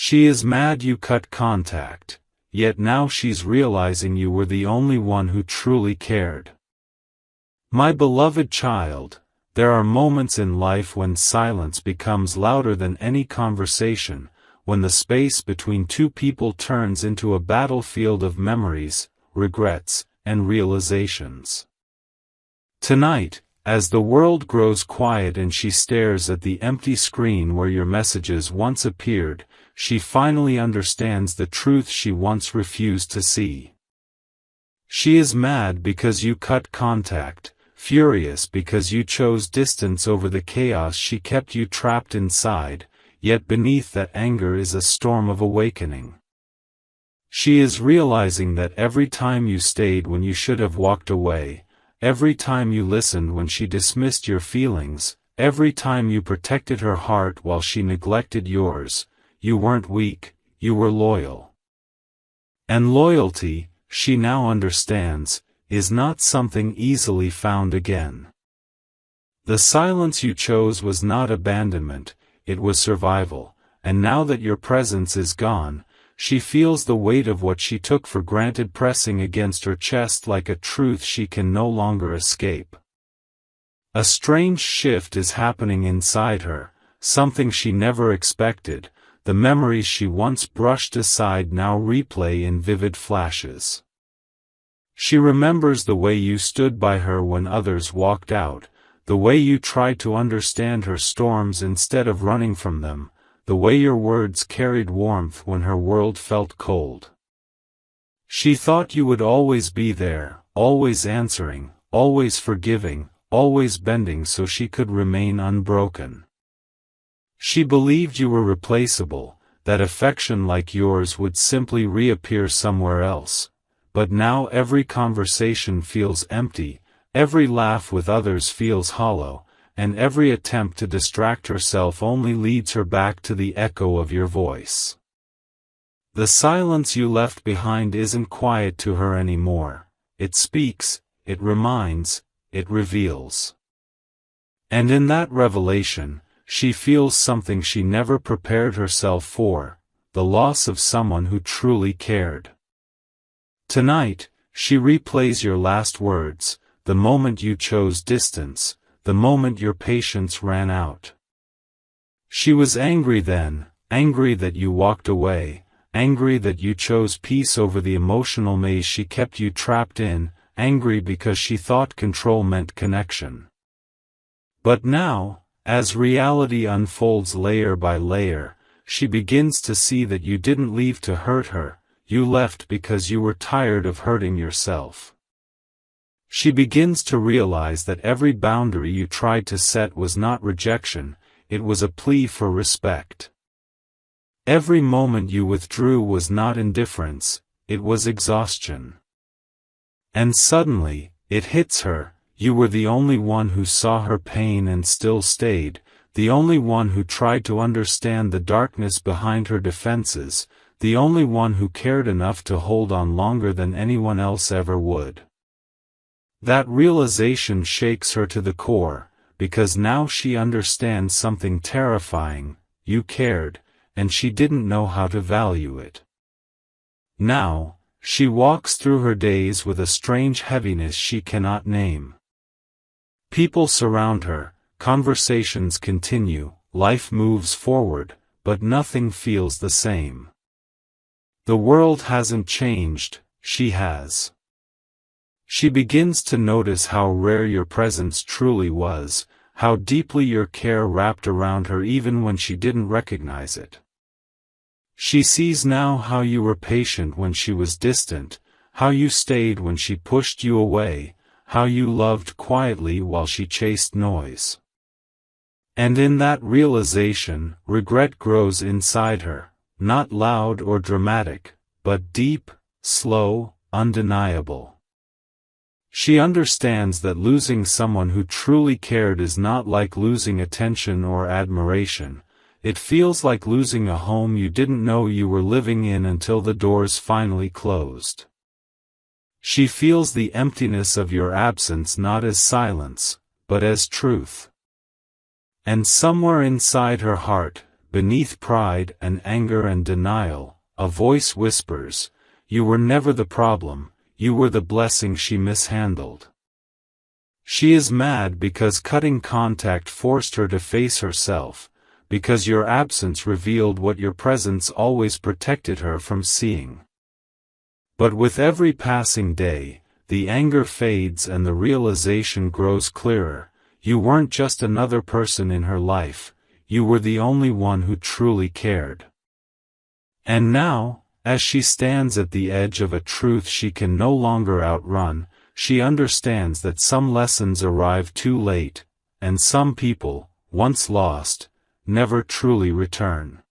She is mad you cut contact, yet now she's realizing you were the only one who truly cared. My beloved child, there are moments in life when silence becomes louder than any conversation, when the space between two people turns into a battlefield of memories, regrets, and realizations. Tonight, as the world grows quiet and she stares at the empty screen where your messages once appeared, she finally understands the truth she once refused to see. She is mad because you cut contact, furious because you chose distance over the chaos she kept you trapped inside, yet beneath that anger is a storm of awakening. She is realizing that every time you stayed when you should have walked away, every time you listened when she dismissed your feelings, every time you protected her heart while she neglected yours, you weren't weak, you were loyal. And loyalty, she now understands, is not something easily found again. The silence you chose was not abandonment, it was survival, and now that your presence is gone, she feels the weight of what she took for granted pressing against her chest like a truth she can no longer escape. A strange shift is happening inside her, something she never expected. The memories she once brushed aside now replay in vivid flashes. She remembers the way you stood by her when others walked out, the way you tried to understand her storms instead of running from them, the way your words carried warmth when her world felt cold. She thought you would always be there, always answering, always forgiving, always bending so she could remain unbroken. She believed you were replaceable, that affection like yours would simply reappear somewhere else. But now every conversation feels empty, every laugh with others feels hollow, and every attempt to distract herself only leads her back to the echo of your voice. The silence you left behind isn't quiet to her anymore. It speaks, it reminds, it reveals. And in that revelation, she feels something she never prepared herself for, the loss of someone who truly cared. Tonight, she replays your last words, the moment you chose distance, the moment your patience ran out. She was angry then, angry that you walked away, angry that you chose peace over the emotional maze she kept you trapped in, angry because she thought control meant connection. But now, as reality unfolds layer by layer, she begins to see that you didn't leave to hurt her, you left because you were tired of hurting yourself. She begins to realize that every boundary you tried to set was not rejection, it was a plea for respect. Every moment you withdrew was not indifference, it was exhaustion. And suddenly, it hits her, you were the only one who saw her pain and still stayed, the only one who tried to understand the darkness behind her defenses, the only one who cared enough to hold on longer than anyone else ever would. That realization shakes her to the core, because now she understands something terrifying: you cared, and she didn't know how to value it. Now, she walks through her days with a strange heaviness she cannot name. People surround her, conversations continue, life moves forward, but nothing feels the same. The world hasn't changed, she has. She begins to notice how rare your presence truly was, how deeply your care wrapped around her even when she didn't recognize it. She sees now how you were patient when she was distant, how you stayed when she pushed you away, how you loved quietly while she chased noise. And in that realization, regret grows inside her, not loud or dramatic, but deep, slow, undeniable. She understands that losing someone who truly cared is not like losing attention or admiration. It feels like losing a home you didn't know you were living in until the doors finally closed. She feels the emptiness of your absence not as silence, but as truth. And somewhere inside her heart, beneath pride and anger and denial, a voice whispers, "You were never the problem, you were the blessing she mishandled." She is mad because cutting contact forced her to face herself, because your absence revealed what your presence always protected her from seeing. But with every passing day, the anger fades and the realization grows clearer: you weren't just another person in her life, you were the only one who truly cared. And now, as she stands at the edge of a truth she can no longer outrun, she understands that some lessons arrive too late, and some people, once lost, never truly return.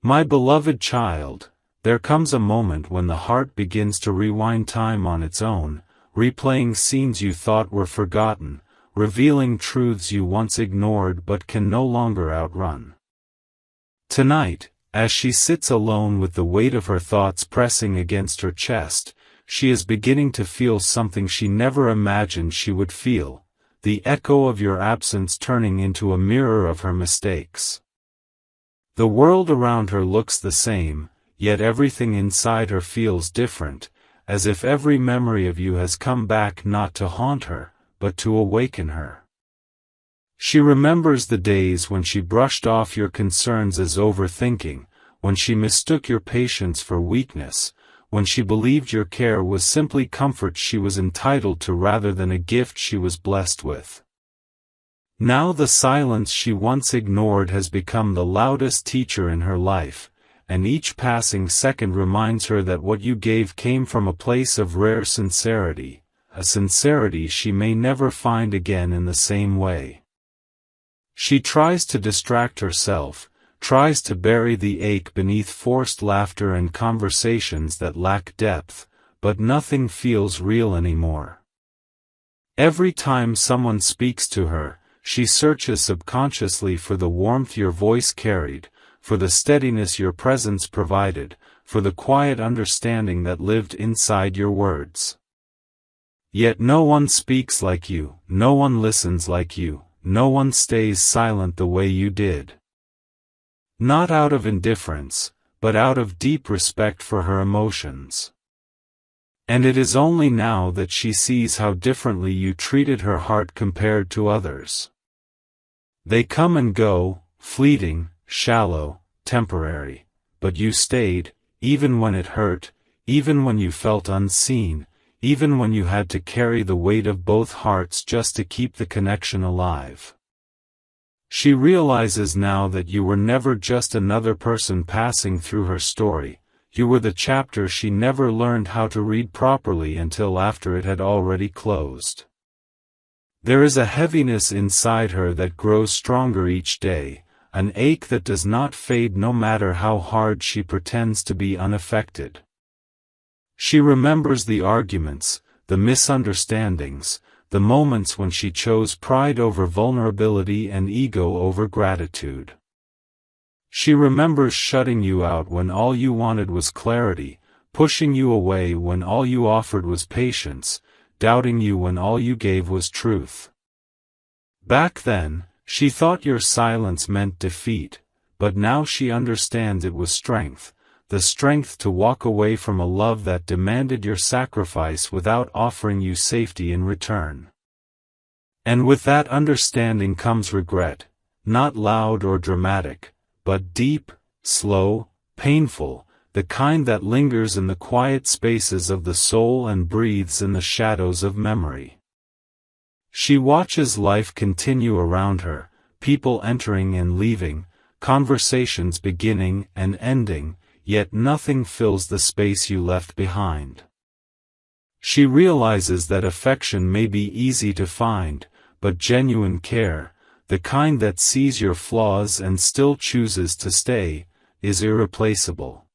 My beloved child, there comes a moment when the heart begins to rewind time on its own, replaying scenes you thought were forgotten, revealing truths you once ignored but can no longer outrun. Tonight, as she sits alone with the weight of her thoughts pressing against her chest, she is beginning to feel something she never imagined she would feel: the echo of your absence turning into a mirror of her mistakes. The world around her looks the same, yet everything inside her feels different, as if every memory of you has come back not to haunt her, but to awaken her. She remembers the days when she brushed off your concerns as overthinking, when she mistook your patience for weakness, when she believed your care was simply comfort she was entitled to rather than a gift she was blessed with. Now the silence she once ignored has become the loudest teacher in her life, and each passing second reminds her that what you gave came from a place of rare sincerity, a sincerity she may never find again in the same way. She tries to distract herself, tries to bury the ache beneath forced laughter and conversations that lack depth, but nothing feels real anymore. Every time someone speaks to her, she searches subconsciously for the warmth your voice carried, for the steadiness your presence provided, for the quiet understanding that lived inside your words. Yet no one speaks like you, no one listens like you, no one stays silent the way you did. Not out of indifference, but out of deep respect for her emotions. And it is only now that she sees how differently you treated her heart compared to others. They come and go, fleeting, shallow, temporary, but you stayed, even when it hurt, even when you felt unseen, even when you had to carry the weight of both hearts just to keep the connection alive. She realizes now that you were never just another person passing through her story, you were the chapter she never learned how to read properly until after it had already closed. There is a heaviness inside her that grows stronger each day, an ache that does not fade no matter how hard she pretends to be unaffected. She remembers the arguments, the misunderstandings, the moments when she chose pride over vulnerability and ego over gratitude. She remembers shutting you out when all you wanted was clarity, pushing you away when all you offered was patience, doubting you when all you gave was truth. Back then, she thought your silence meant defeat, but now she understands it was strength, the strength to walk away from a love that demanded your sacrifice without offering you safety in return. And with that understanding comes regret, not loud or dramatic, but deep, slow, painful, the kind that lingers in the quiet spaces of the soul and breathes in the shadows of memory. She watches life continue around her, people entering and leaving, conversations beginning and ending, yet nothing fills the space you left behind. She realizes that affection may be easy to find, but genuine care, the kind that sees your flaws and still chooses to stay, is irreplaceable.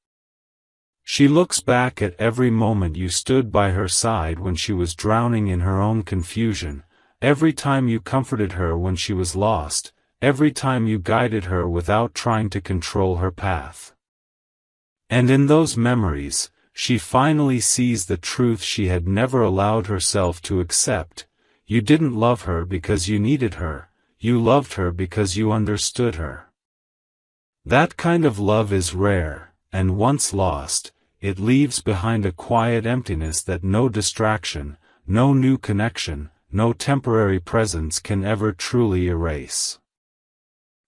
She looks back at every moment you stood by her side when she was drowning in her own confusion, every time you comforted her when she was lost, every time you guided her without trying to control her path. And in those memories, she finally sees the truth she had never allowed herself to accept: you didn't love her because you needed her, you loved her because you understood her. That kind of love is rare, and once lost, it leaves behind a quiet emptiness that no distraction, no new connection, no temporary presence can ever truly erase.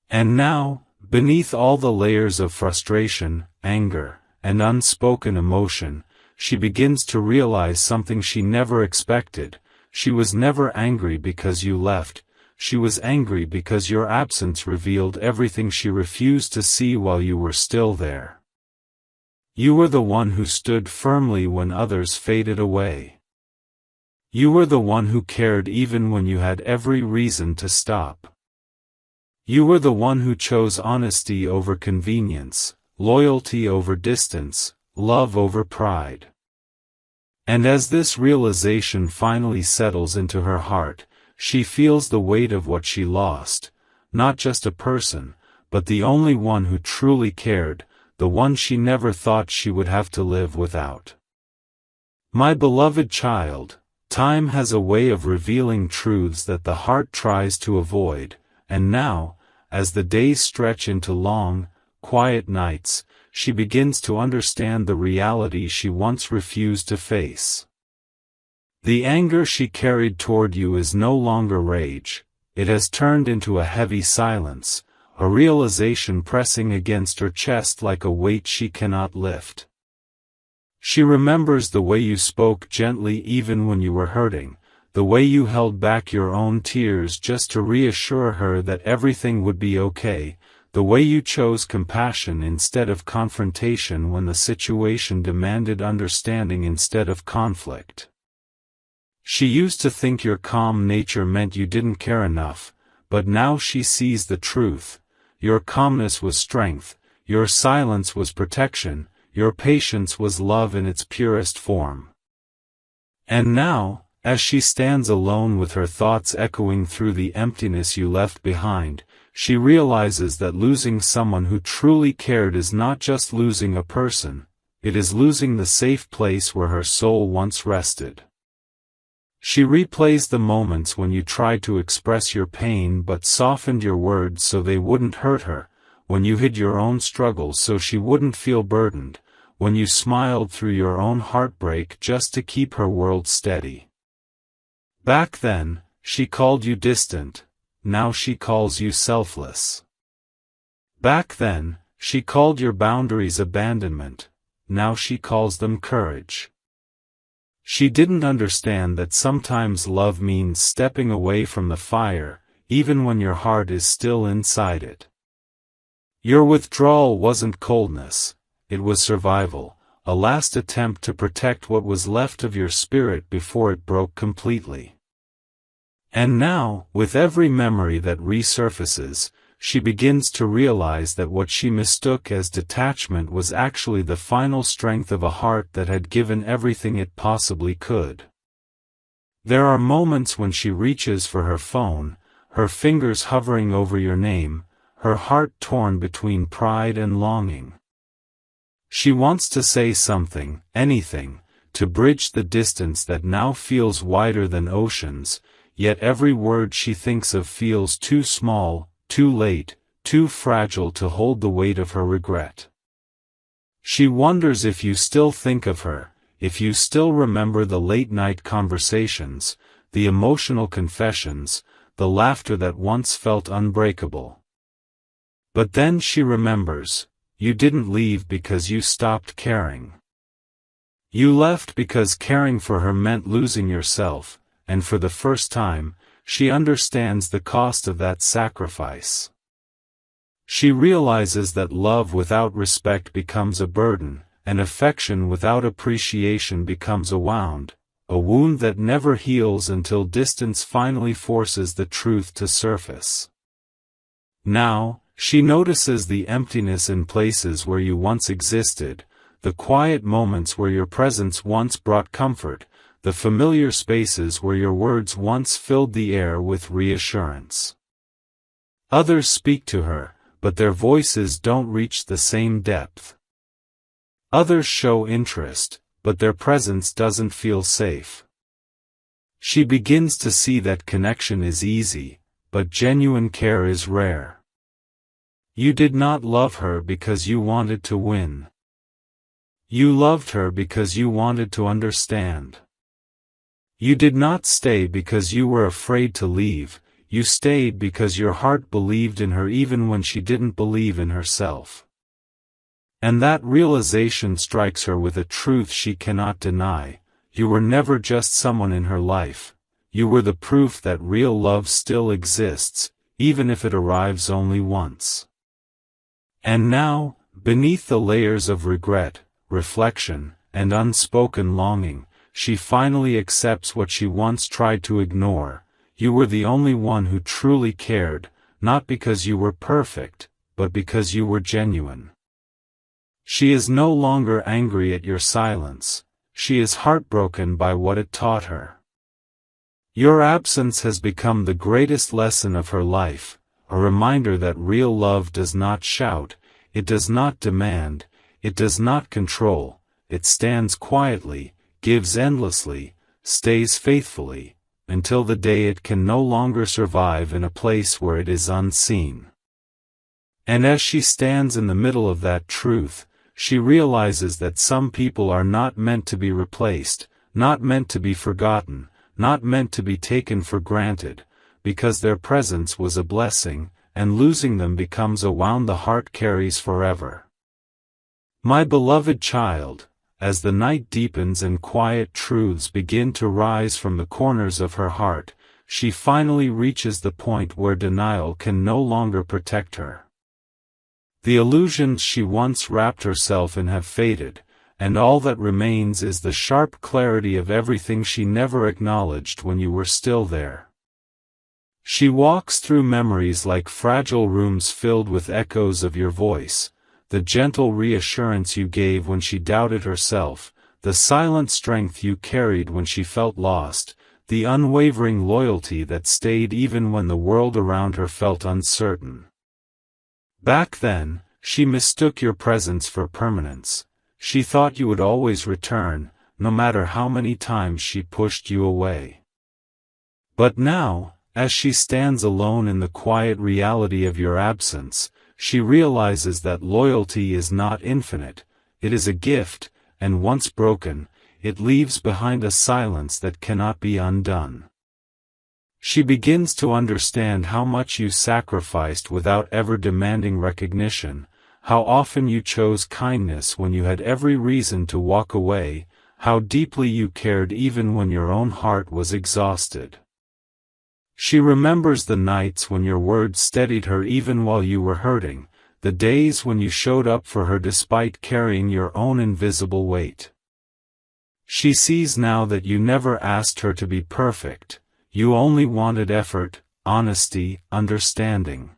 And now, beneath all the layers of frustration, anger, and unspoken emotion, she begins to realize something she never expected. She was never angry because you left, she was angry because your absence revealed everything she refused to see while you were still there. You were the one who stood firmly when others faded away. You were the one who cared even when you had every reason to stop. You were the one who chose honesty over convenience, loyalty over distance, love over pride. And as this realization finally settles into her heart, she feels the weight of what she lost, not just a person, but the only one who truly cared, the one she never thought she would have to live without. My beloved child, time has a way of revealing truths that the heart tries to avoid, and now, as the days stretch into long, quiet nights, she begins to understand the reality she once refused to face. The anger she carried toward you is no longer rage, it has turned into a heavy silence, a realization pressing against her chest like a weight she cannot lift. She remembers the way you spoke gently even when you were hurting, the way you held back your own tears just to reassure her that everything would be okay, the way you chose compassion instead of confrontation when the situation demanded understanding instead of conflict. She used to think your calm nature meant you didn't care enough, but now she sees the truth. Your calmness was strength, your silence was protection, your patience was love in its purest form. And now, as she stands alone with her thoughts echoing through the emptiness you left behind, she realizes that losing someone who truly cared is not just losing a person, it is losing the safe place where her soul once rested. She replays the moments when you tried to express your pain but softened your words so they wouldn't hurt her, when you hid your own struggles so she wouldn't feel burdened, when you smiled through your own heartbreak just to keep her world steady. Back then, she called you distant, now she calls you selfless. Back then, she called your boundaries abandonment, now she calls them courage. She didn't understand that sometimes love means stepping away from the fire, even when your heart is still inside it. Your withdrawal wasn't coldness, it was survival, a last attempt to protect what was left of your spirit before it broke completely. And now, with every memory that resurfaces, she begins to realize that what she mistook as detachment was actually the final strength of a heart that had given everything it possibly could. There are moments when she reaches for her phone, her fingers hovering over your name, her heart torn between pride and longing. She wants to say something, anything, to bridge the distance that now feels wider than oceans, yet every word she thinks of feels too small, too late, too fragile to hold the weight of her regret. She wonders if you still think of her, if you still remember the late-night conversations, the emotional confessions, the laughter that once felt unbreakable. But then she remembers, you didn't leave because you stopped caring. You left because caring for her meant losing yourself, and for the first time, she understands the cost of that sacrifice. She realizes that love without respect becomes a burden, and affection without appreciation becomes a wound that never heals until distance finally forces the truth to surface. Now, she notices the emptiness in places where you once existed, the quiet moments where your presence once brought comfort, the familiar spaces where your words once filled the air with reassurance. Others speak to her, but their voices don't reach the same depth. Others show interest, but their presence doesn't feel safe. She begins to see that connection is easy, but genuine care is rare. You did not love her because you wanted to win. You loved her because you wanted to understand. You did not stay because you were afraid to leave, you stayed because your heart believed in her even when she didn't believe in herself. And that realization strikes her with a truth she cannot deny: you were never just someone in her life, you were the proof that real love still exists, even if it arrives only once. And now, beneath the layers of regret, reflection, and unspoken longing, she finally accepts what she once tried to ignore: you were the only one who truly cared, not because you were perfect, but because you were genuine. She is no longer angry at your silence, she is heartbroken by what it taught her. Your absence has become the greatest lesson of her life, a reminder that real love does not shout, it does not demand, it does not control, it stands quietly, gives endlessly, stays faithfully, until the day it can no longer survive in a place where it is unseen. And as she stands in the middle of that truth, she realizes that some people are not meant to be replaced, not meant to be forgotten, not meant to be taken for granted, because their presence was a blessing, and losing them becomes a wound the heart carries forever. My beloved child, as the night deepens and quiet truths begin to rise from the corners of her heart, she finally reaches the point where denial can no longer protect her. The illusions she once wrapped herself in have faded, and all that remains is the sharp clarity of everything she never acknowledged when you were still there. She walks through memories like fragile rooms filled with echoes of your voice, the gentle reassurance you gave when she doubted herself, the silent strength you carried when she felt lost, the unwavering loyalty that stayed even when the world around her felt uncertain. Back then, she mistook your presence for permanence. She thought you would always return, no matter how many times she pushed you away. But now, as she stands alone in the quiet reality of your absence, she realizes that loyalty is not infinite, it is a gift, and once broken, it leaves behind a silence that cannot be undone. She begins to understand how much you sacrificed without ever demanding recognition, how often you chose kindness when you had every reason to walk away, how deeply you cared even when your own heart was exhausted. She remembers the nights when your words steadied her even while you were hurting, the days when you showed up for her despite carrying your own invisible weight. She sees now that you never asked her to be perfect, you only wanted effort, honesty, understanding.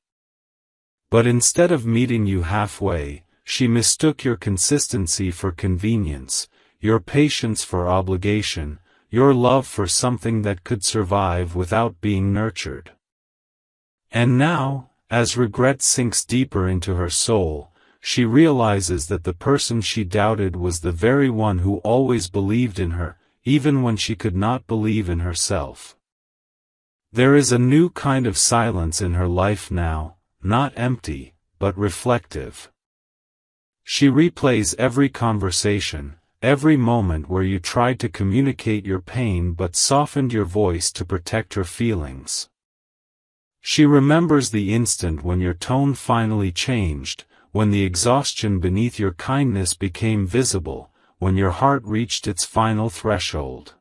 But instead of meeting you halfway, she mistook your consistency for convenience, your patience for obligation, your love for something that could survive without being nurtured. And now, as regret sinks deeper into her soul, she realizes that the person she doubted was the very one who always believed in her, even when she could not believe in herself. There is a new kind of silence in her life now, not empty, but reflective. She replays every conversation, every moment where you tried to communicate your pain but softened your voice to protect her feelings. She remembers the instant when your tone finally changed, when the exhaustion beneath your kindness became visible, when your heart reached its final threshold.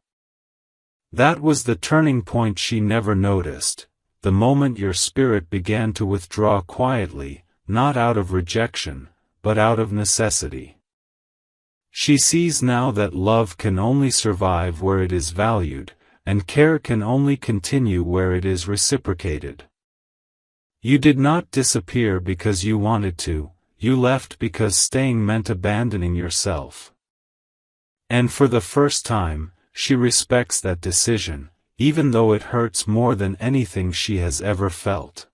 That was the turning point she never noticed, the moment your spirit began to withdraw quietly, not out of rejection, but out of necessity. She sees now that love can only survive where it is valued, and care can only continue where it is reciprocated. You did not disappear because you wanted to, you left because staying meant abandoning yourself. And for the first time, she respects that decision, even though it hurts more than anything she has ever felt.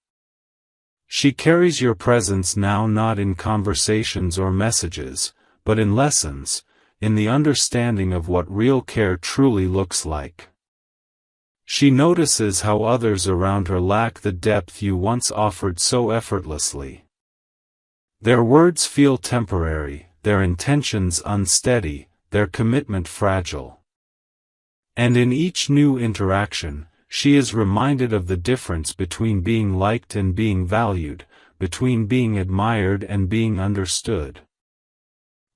She carries your presence now not in conversations or messages, but in lessons, in the understanding of what real care truly looks like. She notices how others around her lack the depth you once offered so effortlessly. Their words feel temporary, their intentions unsteady, their commitment fragile. And in each new interaction, she is reminded of the difference between being liked and being valued, between being admired and being understood.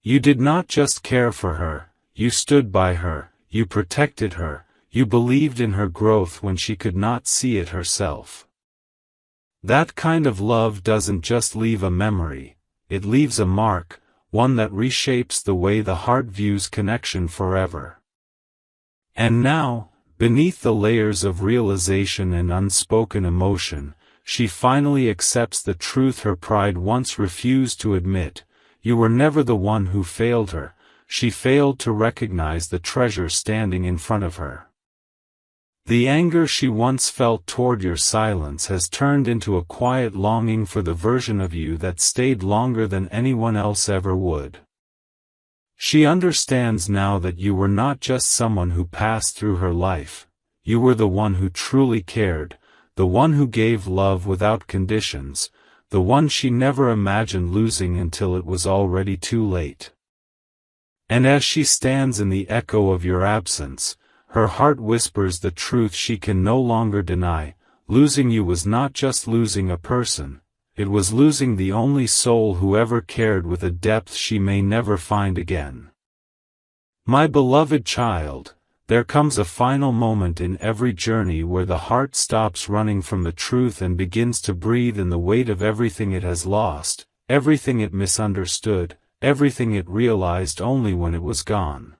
You did not just care for her, you stood by her, you protected her, you believed in her growth when she could not see it herself. That kind of love doesn't just leave a memory, it leaves a mark, one that reshapes the way the heart views connection forever. And now, beneath the layers of realization and unspoken emotion, she finally accepts the truth her pride once refused to admit. You were never the one who failed her, she failed to recognize the treasure standing in front of her. The anger she once felt toward your silence has turned into a quiet longing for the version of you that stayed longer than anyone else ever would. She understands now that you were not just someone who passed through her life, you were the one who truly cared, the one who gave love without conditions, the one she never imagined losing until it was already too late. And as she stands in the echo of your absence, her heart whispers the truth she can no longer deny. Losing you was not just losing a person, it was losing the only soul who ever cared with a depth she may never find again. My beloved child, there comes a final moment in every journey where the heart stops running from the truth and begins to breathe in the weight of everything it has lost, everything it misunderstood, everything it realized only when it was gone.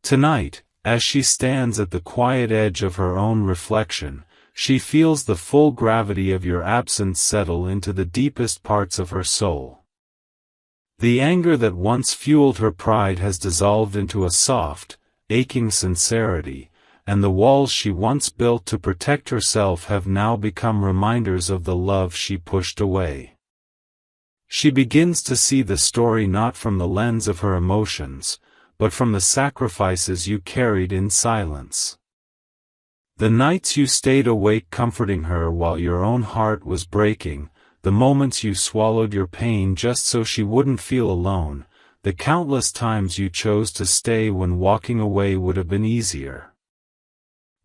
Tonight, as she stands at the quiet edge of her own reflection, she feels the full gravity of your absence settle into the deepest parts of her soul. The anger that once fueled her pride has dissolved into a soft, aching sincerity, and the walls she once built to protect herself have now become reminders of the love she pushed away. She begins to see the story not from the lens of her emotions, but from the sacrifices you carried in silence. The nights you stayed awake comforting her while your own heart was breaking, the moments you swallowed your pain just so she wouldn't feel alone, the countless times you chose to stay when walking away would have been easier.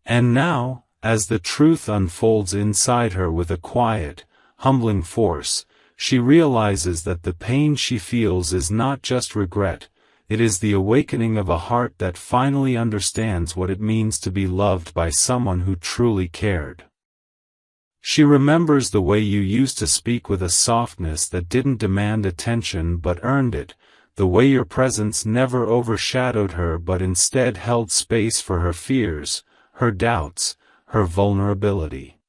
And now, as the truth unfolds inside her with a quiet, humbling force, she realizes that the pain she feels is not just regret, it is the awakening of a heart that finally understands what it means to be loved by someone who truly cared. She remembers the way you used to speak with a softness that didn't demand attention but earned it, the way your presence never overshadowed her but instead held space for her fears, her doubts, her vulnerability.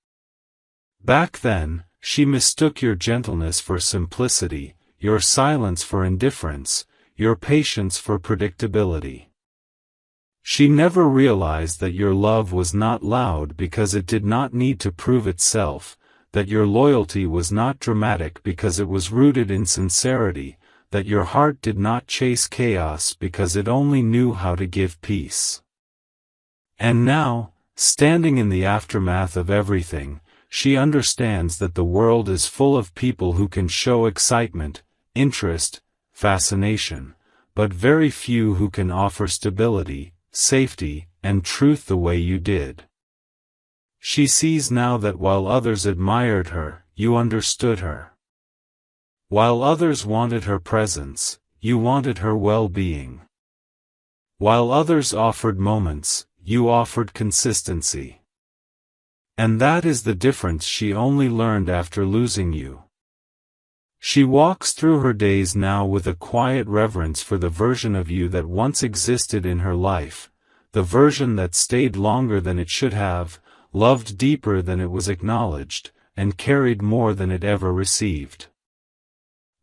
Back then, she mistook your gentleness for simplicity, your silence for indifference, your patience for predictability. She never realized that your love was not loud because it did not need to prove itself, that your loyalty was not dramatic because it was rooted in sincerity, that your heart did not chase chaos because it only knew how to give peace. And now, standing in the aftermath of everything, she understands that the world is full of people who can show excitement, interest, fascination, but very few who can offer stability, safety, and truth the way you did. She sees now that while others admired her, you understood her. While others wanted her presence, you wanted her well-being. While others offered moments, you offered consistency. And that is the difference she only learned after losing you. She walks through her days now with a quiet reverence for the version of you that once existed in her life, the version that stayed longer than it should have, loved deeper than it was acknowledged, and carried more than it ever received.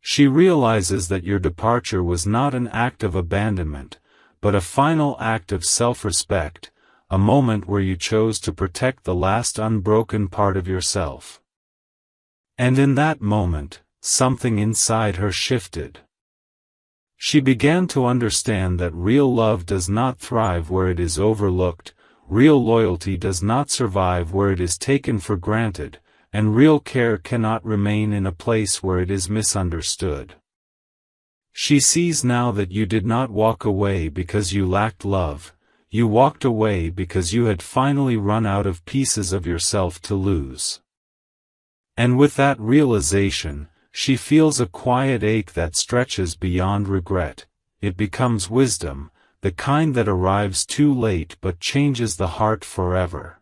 She realizes that your departure was not an act of abandonment, but a final act of self-respect, a moment where you chose to protect the last unbroken part of yourself. And in that moment, something inside her shifted. She began to understand that real love does not thrive where it is overlooked, real loyalty does not survive where it is taken for granted, and real care cannot remain in a place where it is misunderstood. She sees now that you did not walk away because you lacked love, you walked away because you had finally run out of pieces of yourself to lose. And with that realization, she feels a quiet ache that stretches beyond regret. It becomes wisdom, the kind that arrives too late but changes the heart forever.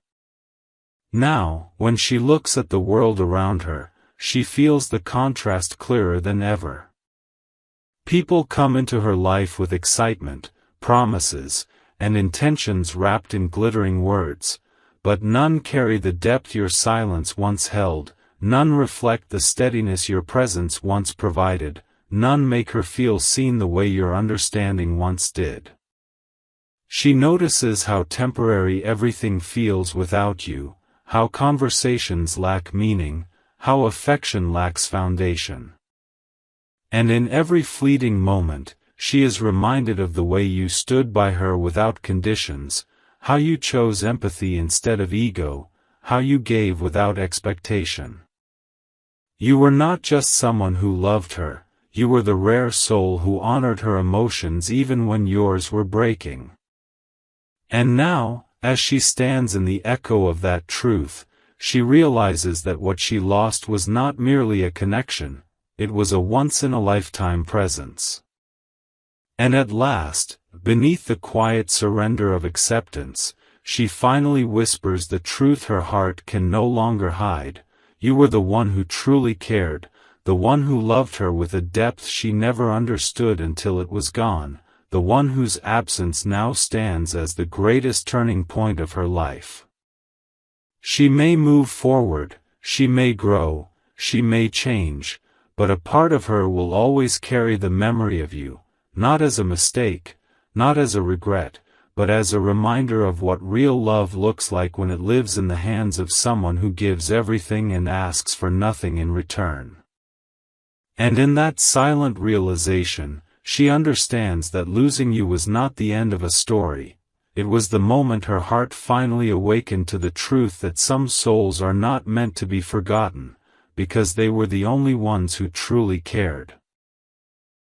Now, when she looks at the world around her, she feels the contrast clearer than ever. People come into her life with excitement, promises, and intentions wrapped in glittering words, but none carry the depth your silence once held, none reflect the steadiness your presence once provided, none make her feel seen the way your understanding once did. She notices how temporary everything feels without you, how conversations lack meaning, how affection lacks foundation. And in every fleeting moment, she is reminded of the way you stood by her without conditions, how you chose empathy instead of ego, how you gave without expectation. You were not just someone who loved her, you were the rare soul who honored her emotions even when yours were breaking. And now, as she stands in the echo of that truth, she realizes that what she lost was not merely a connection, it was a once-in-a-lifetime presence. And at last, beneath the quiet surrender of acceptance, she finally whispers the truth her heart can no longer hide. You were the one who truly cared, the one who loved her with a depth she never understood until it was gone, the one whose absence now stands as the greatest turning point of her life. She may move forward, she may grow, she may change, but a part of her will always carry the memory of you, not as a mistake, not as a regret, but as a reminder of what real love looks like when it lives in the hands of someone who gives everything and asks for nothing in return. And in that silent realization, she understands that losing you was not the end of a story, it was the moment her heart finally awakened to the truth that some souls are not meant to be forgotten, because they were the only ones who truly cared.